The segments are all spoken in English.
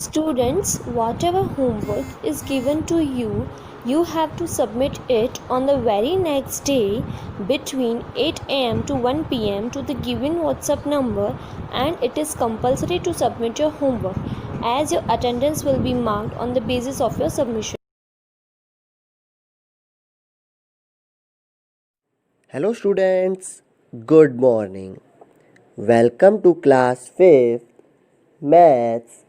Students, whatever homework is given to you, you have to submit it on the very next day between 8 am to 1 pm to the given WhatsApp number, and it is compulsory to submit your homework as your attendance will be marked on the basis of your submission. Hello students, good morning. Welcome to class 5th Maths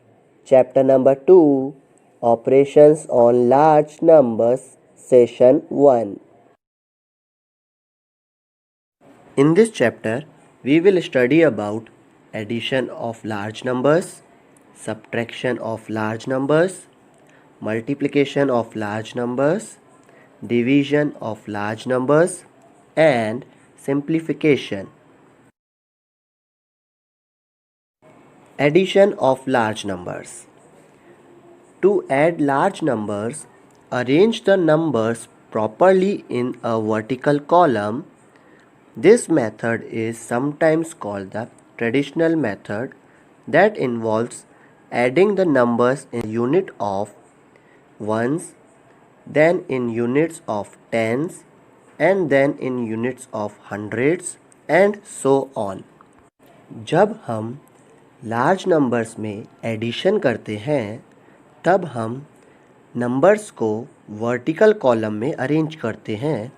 chapter number 2 Operations on Large Numbers session 1. In this chapter we will study about addition of large numbers, subtraction of large numbers, multiplication of large numbers, division of large numbers and simplification. Addition of large numbers. To add large numbers, arrange the numbers properly in a vertical column. This method is sometimes called the traditional method that involves adding the numbers in unit of ones, then in units of tens, and then in units of hundreds and so on. जब हम large numbers में addition करते हैं तब हम numbers को vertical column में arrange करते हैं।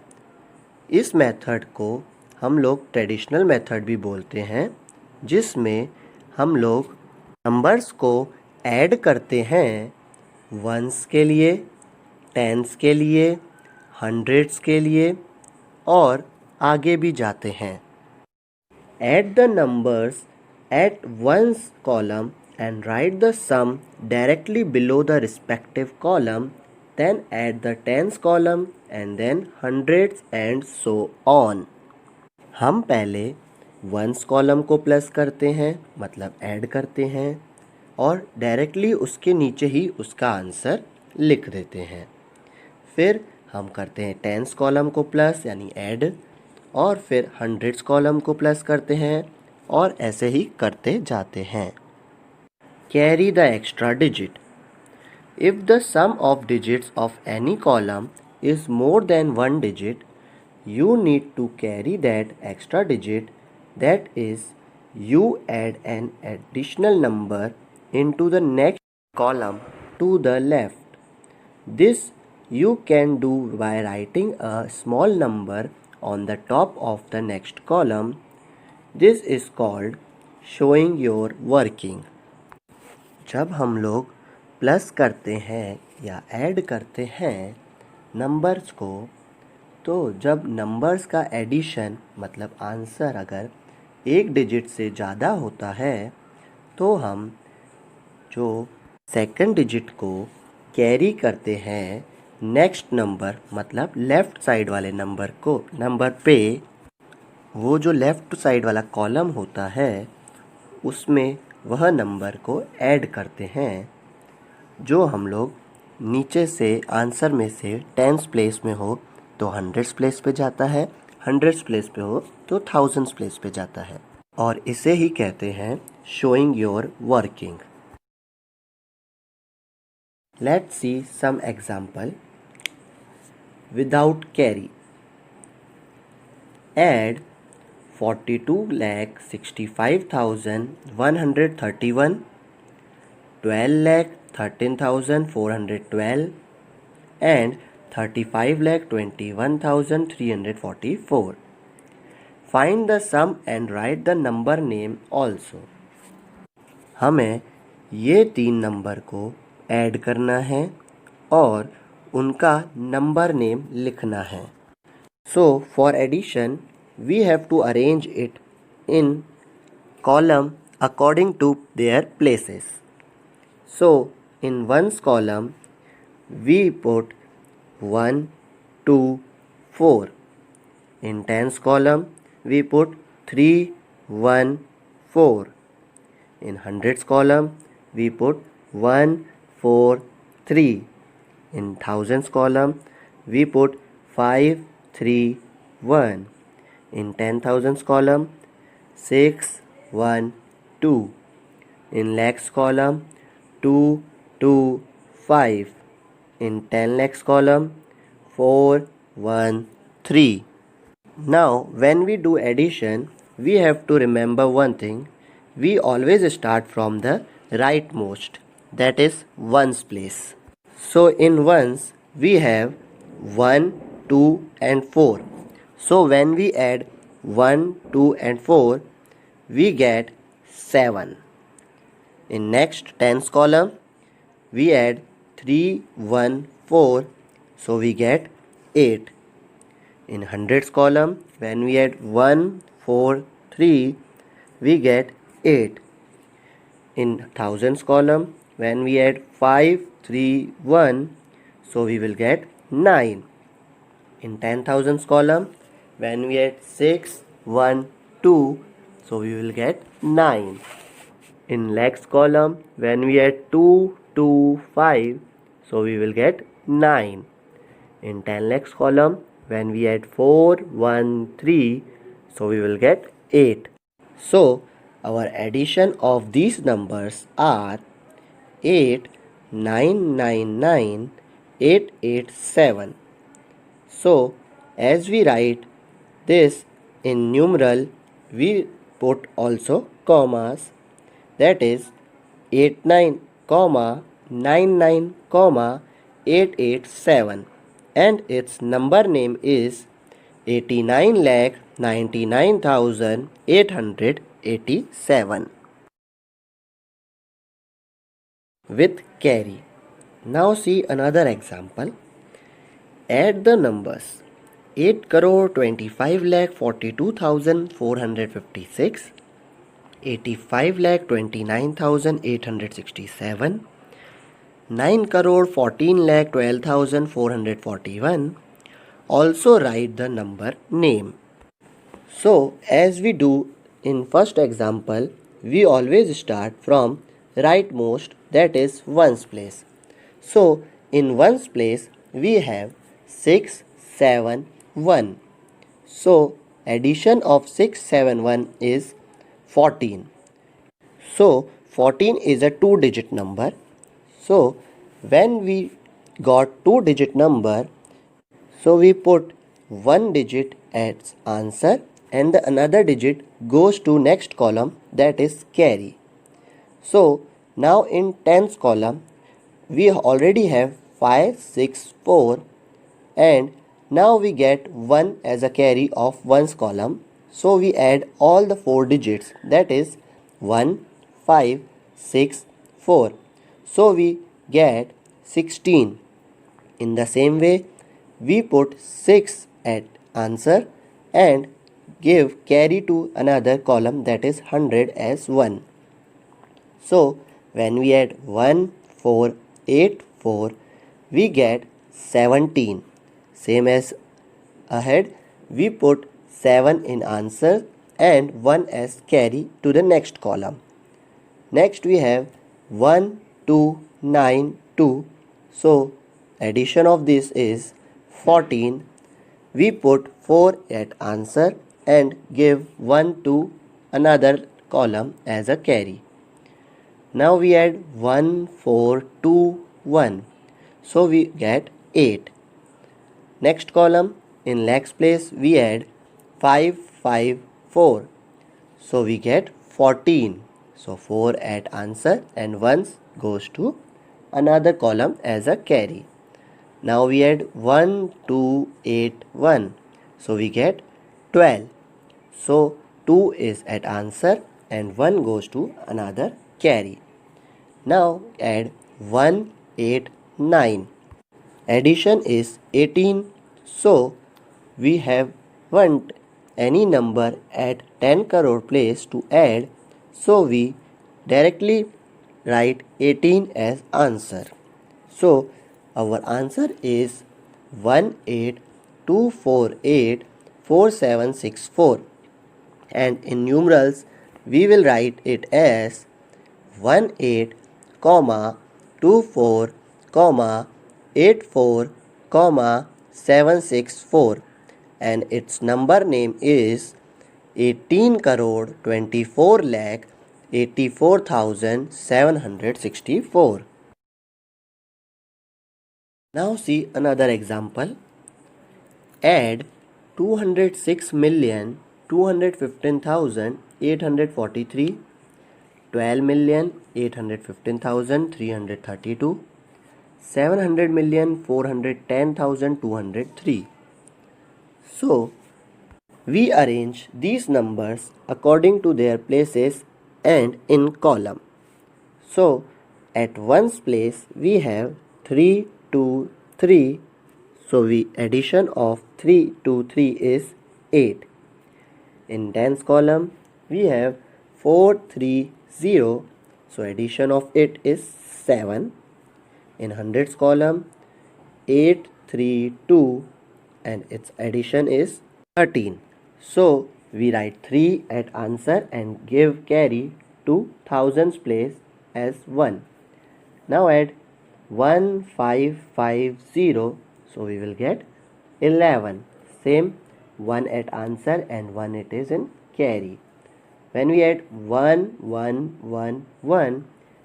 इस मेथड को हम लोग ट्रेडिशनल मेथड भी बोलते हैं, जिसमें हम लोग नंबर्स को ऐड करते हैं वंस के लिए, टेंस के लिए, हंड्रेड्स के लिए और आगे भी जाते हैं। Add the numbers at one's column and write the sum directly below the respective column, then add the tens column and then hundreds and so on. हम पहले ones column को प्लस करते हैं, मतलब ऐड करते हैं और डायरेक्टली उसके नीचे ही उसका आंसर लिख देते हैं। फिर हम करते हैं टेंस कॉलम को प्लस यानी ऐड और फिर हंड्रेड्स कॉलम को प्लस करते हैं और ऐसे ही करते जाते हैं। Carry the extra digit. If the sum of digits of any column is more than one digit, you need to carry that extra digit, that is, you add an additional number into the next column to the left. This you can do by writing a small number on the top of the next column. This is called showing your working. जब हम लोग plus करते हैं या add करते हैं numbers को, तो जब नंबर्स का एडिशन मतलब आंसर अगर एक डिजिट से ज़्यादा होता है तो हम जो सेकंड डिजिट को कैरी करते हैं नेक्स्ट नंबर मतलब लेफ़्ट साइड वाले नंबर पे वो जो लेफ़्ट साइड वाला कॉलम होता है उसमें वह नंबर को ऐड करते हैं। जो हम लोग नीचे से आंसर में से टेंस प्लेस में हो तो हंड्रेड्स प्लेस पे जाता है, हंड्रेड्स प्लेस पे हो तो थाउजेंड्स प्लेस पे जाता है और इसे ही कहते हैं showing your working. Let's see some example. Without carry, add 42,65,131, 12,13,412 and 35,21,344. Find the sum and write the number name also. हमें ये तीन नंबर को ऐड करना है और उनका नंबर नेम लिखना है। So for addition we have to arrange it in column according to their places. So in ones column we put 1, 2, 4. In tens column we put 3, 1, 4. In hundreds column we put 1, 4, 3. In thousands column we put 5, 3, 1. In 10,000s column 6, 1, 2. In lakhs column 2, 2, 5. In 10 lakhs column, 4, 1, 3. Now when we do addition, we have to remember one thing. We always start from the rightmost, that is ones place. So in ones we have 1, 2 and 4. So when we add 1, 2 and 4, we get 7. In next tens column, we add 3, 1, 4, so we get 8. In hundreds column, when we add 1, 4, 3, we get 8. In thousands column, when we add 5, 3, 1, so we will get 9. In 10,000s column, when we add 6, 1, 2, so we will get 9. In lakhs column, when we add 2, 2, 5, so we will get 9. In 10 lakhs column, when we add 4, 1, 3, so we will get 8. So our addition of these numbers are 8, 9, 9, 9, 8, 8, 7. So as we write this in numeral, we put also commas, that is 89, 99, 887, and its number name is 89,99,887 with carry. Now see another example. Add the numbers 8 crore 25 lakh 42,456, 85 lakh 29,867, 9 crore 14 lakh 12,441. Also write the number name. So as we do in first example, we always start from rightmost, that is ones place. So in ones place we have 6, 7, 1. So addition of 6, 7, 1 is 14. So 14 is a 2-digit number. So when we got 2-digit number, so we put 1 digit as answer and the another digit goes to next column, that is carry. So now in tens column we already have 5, 6, 4, and now we get 1 as a carry of ones column. So we add all the 4 digits, that is 1, 5, 6, 4. So we get 16. In the same way, we put 6 at answer and give carry to another column, that is 100 as 1. So when we add 1, 4, 8, 4, we get 17. Same as ahead, we put 7 in answer and 1 as carry to the next column. Next we have 1, 2, 9, 2. So addition of this is 14. We put 4 at answer and give 1 to another column as a carry. Now we add 1, 4, 2, 1. So we get 8. Next column in lakhs place we add 5, 5, 4. So we get 14. So 4 at answer and 1 goes to another column as a carry. Now we add 1, 2, 8, 1. So we get 12. So 2 is at answer and 1 goes to another carry. Now add 1, 8, 9. Addition is 18. So we have want any number at 10 crore place to add. So we directly write 18 as answer. So our answer is 18,248,4764, and in numerals we will write it as 18, 24, 84, 764, and its number name is 18 crore 24 lakh 84,764. Now see another example. Add 206,215,843, 12,815,332, 700,410,203. So, we arrange these numbers according to their places and in column. So, at ones place we have 3, 2, 3. So, addition of 3 to 3 is 8. In tens column we have 4, 3, 0. So, addition of it is 7. In hundreds column 8, 3, 2 and its addition is 13. So, we write 3 at answer and give carry to thousands place as 1. Now add 1550. So, we will get 11. Same 1 at answer and 1 it is in carry. When we add 1, 1, 1, 1,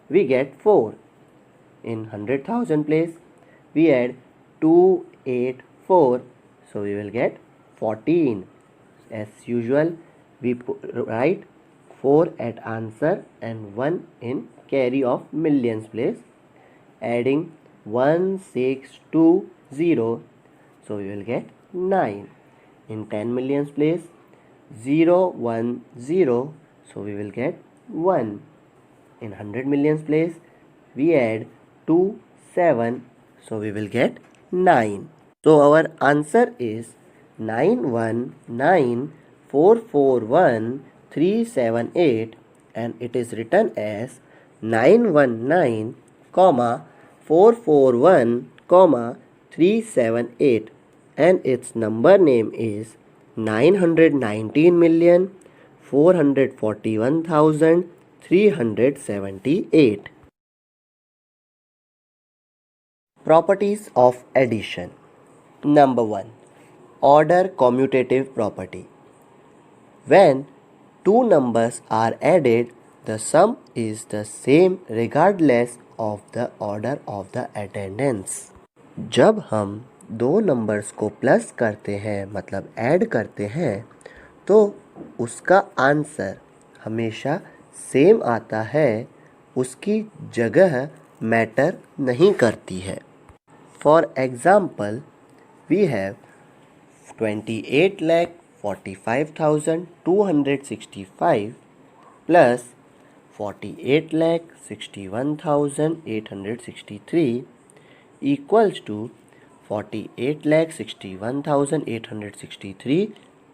we get 4. In 100,000 place, we add 2, 8, 4. So, we will get 14. As usual, we write 4 at answer and 1 in carry of millions place. Adding 1620. So, we will get 9. In 10 millions place, 0, 1, 0. So, we will get 1. In 100 millions place, we add 2, 7. So, we will get 9. So, our answer is 919441378 and it is written as 919, 441, 378 and its number name is 919,441,378. Properties of addition. Number 1. Order commutative property. When two numbers are added, the sum is the same regardless of the order of the attendance. जब हम दो numbers को plus करते हैं मतलब add करते हैं तो उसका आंसर हमेशा सेम आता है, उसकी जगह मैटर नहीं करती है. For example we have 28,45,265 plus 48,61,863 equals to 48,61,863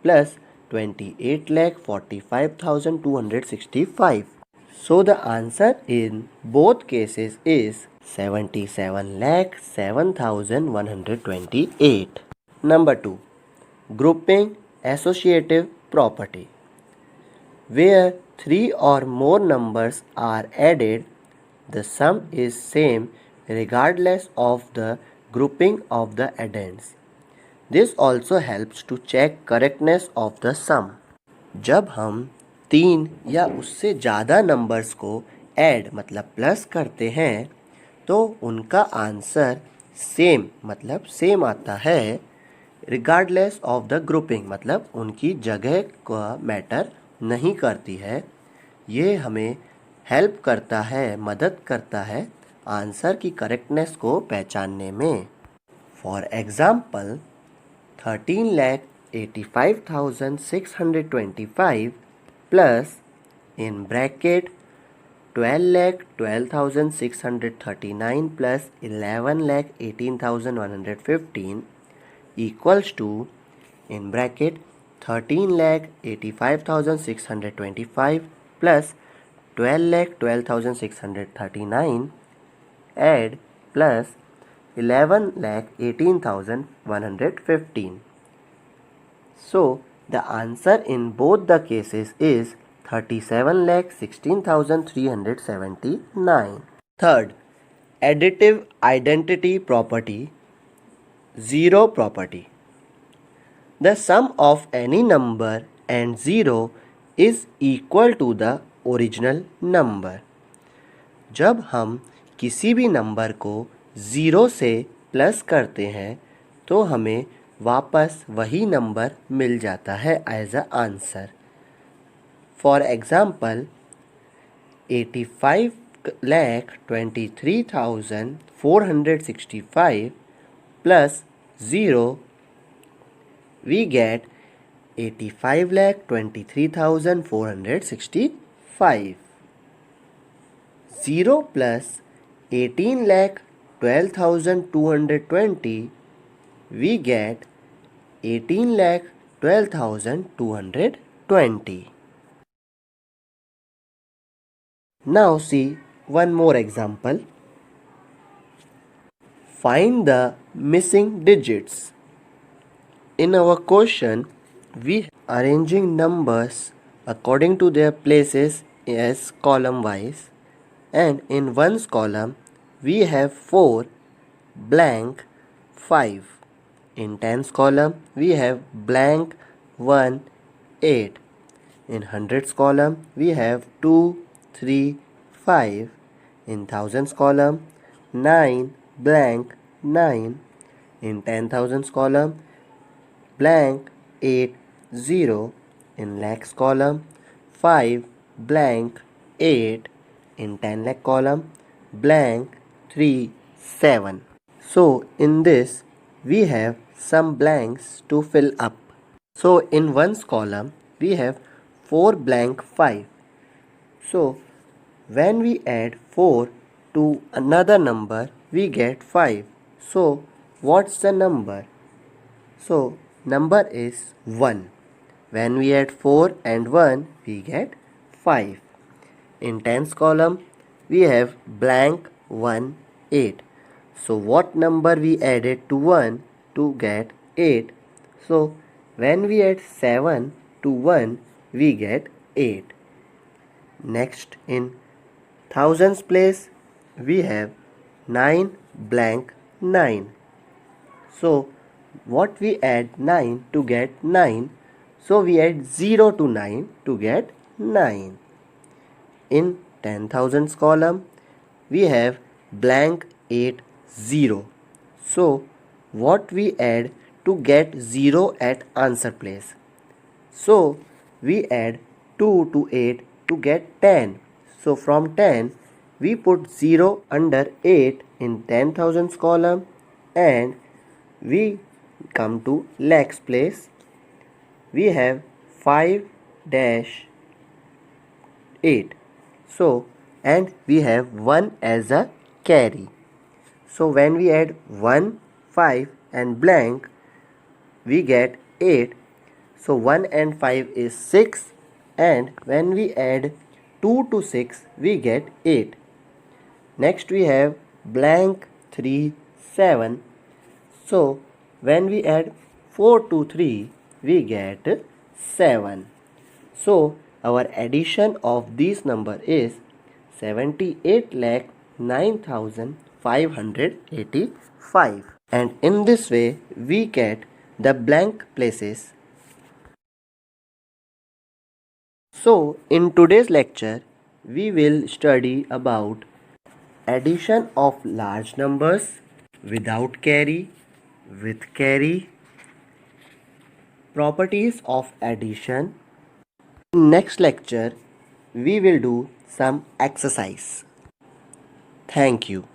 plus 28,45,265. So the answer in both cases is 77,07,128. Number 2. Grouping associative property. Where 3 or more numbers are added, the sum is same regardless of the grouping of the addends. This also helps to check correctness of the sum. जब हम 3 या उससे ज़्यादा numbers को add मतलब plus करते हैं तो उनका आंसर सेम मतलब सेम आता है रिगार्डलेस ऑफ द ग्रुपिंग मतलब उनकी जगह का मैटर नहीं करती है. ये हमें हेल्प करता है, मदद करता है आंसर की करेक्टनेस को पहचानने में. For example 13,85,625 plus in bracket 12,12,639 plus 11,18,115 equals to in bracket 13,85,625 plus 12,12,639 add plus 11,18,115. So the answer in both the cases is 37,16,379. Third, additive identity property, zero property. The sum of any number and zero is equal to the original number. जब हम किसी भी number को zero से plus करते हैं तो हमें वापस वही नंबर मिल जाता है as a answer. For example 85,23,465 plus 0, we get 85,23,465. 0 plus 18,12,220, we get 18,12,220. Now see one more example. Find the missing digits. In our question, we arranging numbers according to their places as column wise, and in one's column we have 4 blank 5. In tens column we have blank 1 8. In hundreds column we have 2 3 5. In thousands column 9 blank 9. In 10,000s column blank 8 0. In lakhs column 5 blank 8. In 10 lakh column blank 3 7. So in this we have some blanks to fill up. So in one's column we have 4 blank 5. So when we add 4 to another number we get 5. So what's the number? So number is 1. When we add 4 and 1 we get 5. In tens column we have blank 1 8. So what number we added to 1 to get 8? So when we add 7 to 1 we get 8. Next in thousands place we have 9 blank 9. So what we add 9 to get 9? So we add 0 to 9 to get 9. In 10,000s column we have blank 8 0. So what we add to get 0 at answer place? So we add 2 to 8 to get 10. So from 10 we put 0 under 8 in 10,000s column and we come to lakhs place. We have 5 dash 8. So and we have 1 as a carry. So when we add 1 5 and blank we get 8. So 1 and 5 is 6, and when we add 2 to 6 we get 8. Next we have blank 3 7. So when we add 4 to 3 we get 7. So our addition of this number is 78,09,585, and in this way we get the blank places. So in today's lecture we will study about addition of large numbers without carry, with carry, properties of addition. In next lecture we will do some exercise. Thank you.